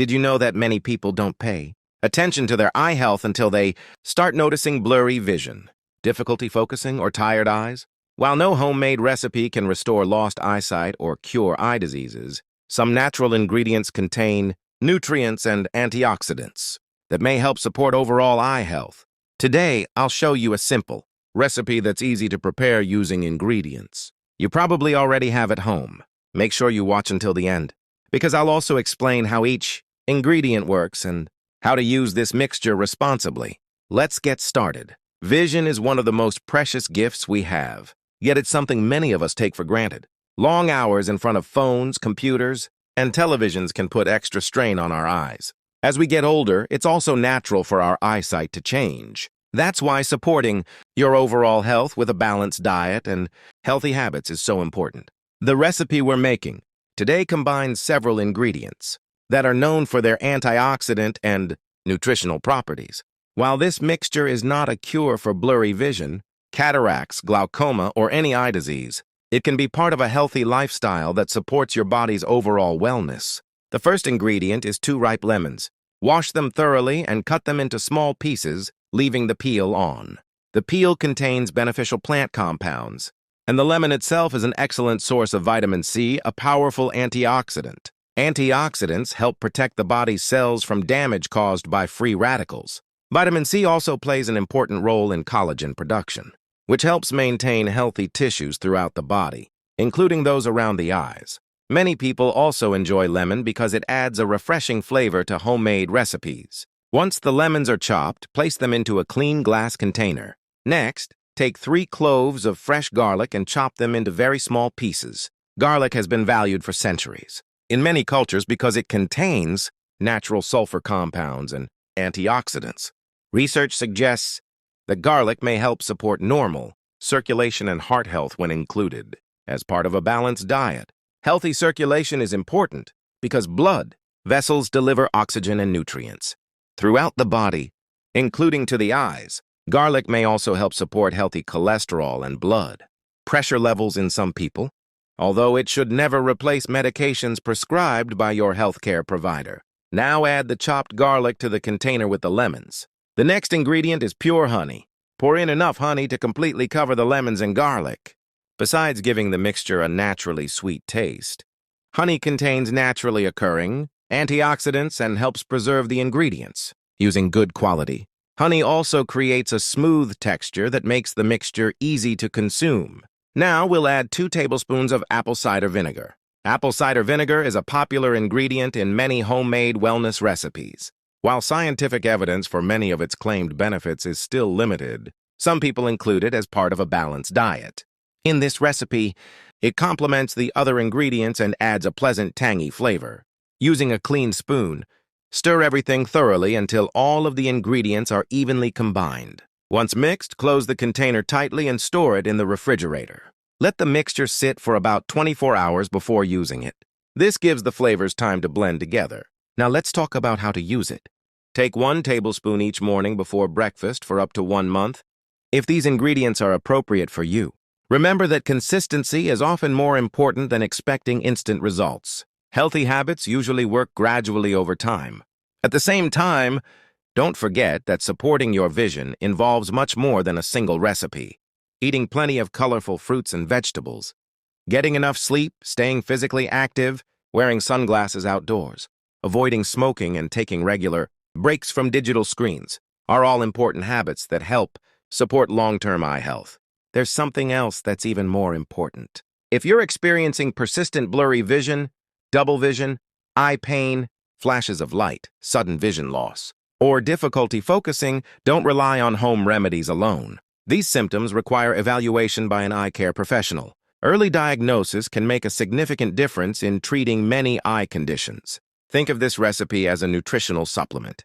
Did you know that many people don't pay attention to their eye health until they start noticing blurry vision, difficulty focusing, or tired eyes? While no homemade recipe can restore lost eyesight or cure eye diseases, some natural ingredients contain nutrients and antioxidants that may help support overall eye health. Today, I'll show you a simple recipe that's easy to prepare using ingredients you probably already have at home. Make sure you watch until the end, because I'll also explain how each ingredient works and how to use this mixture responsibly. Let's get started. Vision is one of the most precious gifts we have, yet it's something many of us take for granted. Long hours in front of phones, computers, and televisions can put extra strain on our eyes. As we get older, it's also natural for our eyesight to change. That's why supporting your overall health with a balanced diet and healthy habits is so important. The recipe we're making today combines several ingredients that are known for their antioxidant and nutritional properties. While this mixture is not a cure for blurry vision, cataracts, glaucoma, or any eye disease, it can be part of a healthy lifestyle that supports your body's overall wellness. The first ingredient is 2 ripe lemons. Wash them thoroughly and cut them into small pieces, leaving the peel on. The peel contains beneficial plant compounds, and the lemon itself is an excellent source of vitamin C, a powerful antioxidant. Antioxidants help protect the body's cells from damage caused by free radicals. Vitamin C also plays an important role in collagen production, which helps maintain healthy tissues throughout the body, including those around the eyes. Many people also enjoy lemon because it adds a refreshing flavor to homemade recipes. Once the lemons are chopped, place them into a clean glass container. Next, take 3 cloves of fresh garlic and chop them into very small pieces. Garlic has been valued for centuries in many cultures because it contains natural sulfur compounds and antioxidants. Research suggests that garlic may help support normal circulation and heart health when included as part of a balanced diet. Healthy circulation is important because blood vessels deliver oxygen and nutrients throughout the body, including to the eyes. Garlic may also help support healthy cholesterol and blood pressure levels in some people, although it should never replace medications prescribed by your healthcare provider. Now add the chopped garlic to the container with the lemons. The next ingredient is pure honey. Pour in enough honey to completely cover the lemons and garlic. Besides giving the mixture a naturally sweet taste, honey contains naturally occurring antioxidants and helps preserve the ingredients using good quality. Honey also creates a smooth texture that makes the mixture easy to consume. Now we'll add 2 tablespoons of apple cider vinegar. Apple cider vinegar is a popular ingredient in many homemade wellness recipes. While scientific evidence for many of its claimed benefits is still limited, some people include it as part of a balanced diet. In this recipe, it complements the other ingredients and adds a pleasant, tangy flavor. Using a clean spoon, stir everything thoroughly until all of the ingredients are evenly combined. Once mixed, close the container tightly and store it in the refrigerator. Let the mixture sit for about 24 hours before using it. This gives the flavors time to blend together. Now let's talk about how to use it. Take 1 tablespoon each morning before breakfast for up to 1 month, if these ingredients are appropriate for you. Remember that consistency is often more important than expecting instant results. Healthy habits usually work gradually over time. At the same time, don't forget that supporting your vision involves much more than a single recipe. Eating plenty of colorful fruits and vegetables, getting enough sleep, staying physically active, wearing sunglasses outdoors, avoiding smoking, and taking regular breaks from digital screens are all important habits that help support long-term eye health. There's something else that's even more important. If you're experiencing persistent blurry vision, double vision, eye pain, flashes of light, sudden vision loss, or difficulty focusing, don't rely on home remedies alone. These symptoms require evaluation by an eye care professional. Early diagnosis can make a significant difference in treating many eye conditions. Think of this recipe as a nutritional supplement.